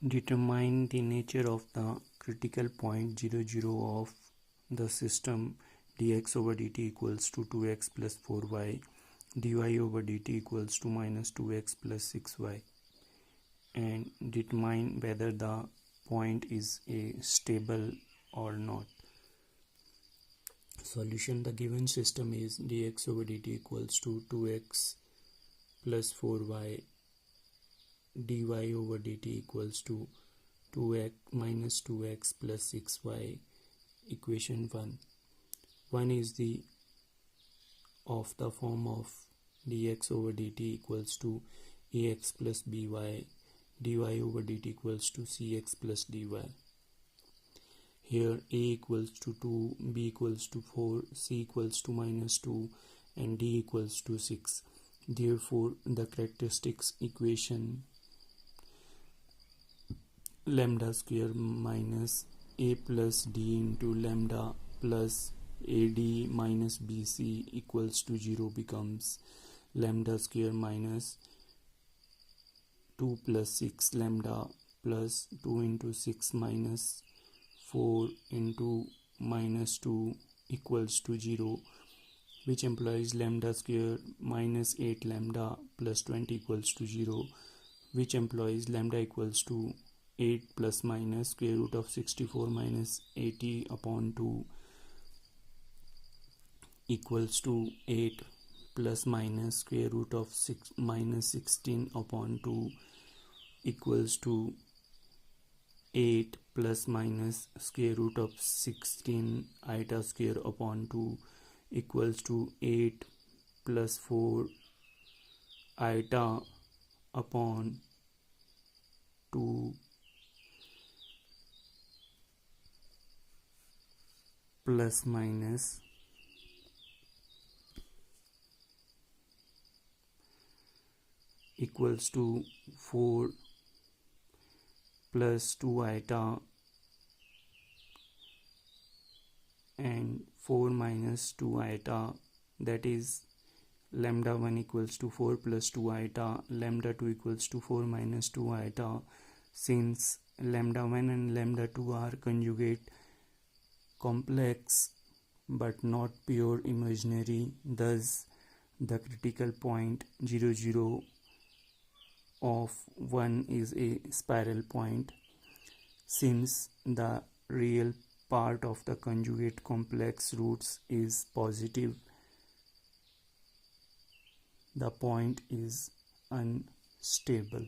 Determine the nature of the critical point 0, of the system dx over dt equals to 2x plus 4y, dy over dt equals to minus 2x plus 6y, and determine whether the point is a stable or not. Solution: the given system is dx over dt equals to 2x plus 4y, dy over dt equals to 2x minus 2x plus 6y. Equation 1 is the of the form of dx over dt equals to ax plus by, dy over dt equals to cx plus dy. Here a equals to 2, b equals to 4, c equals to minus 2, and d equals to 6. Therefore, the characteristics equation lambda square minus a plus d into lambda plus ad minus bc equals to 0 becomes lambda square minus 2 plus 6 lambda plus 2 into 6 minus 4 into minus 2 equals to 0, which implies lambda square minus 8 lambda plus 20 equals to 0, which implies lambda equals to 8 plus minus square root of 64 minus 80 upon 2 equals to 8 plus minus square root of 6 minus 16 upon 2 equals to 8 plus minus square root of 16 iota square upon 2 equals to 8 plus 4 iota upon 2 plus minus equals to 4 plus 2 iota and 4 minus 2 iota, that is lambda 1 equals to 4 plus 2 iota, lambda 2 equals to 4 minus 2 iota. Since lambda 1 and lambda 2 are conjugate complex but not pure imaginary, thus the critical point 0, of 1 is a spiral point. Since the real part of the conjugate complex roots is positive, the point is unstable.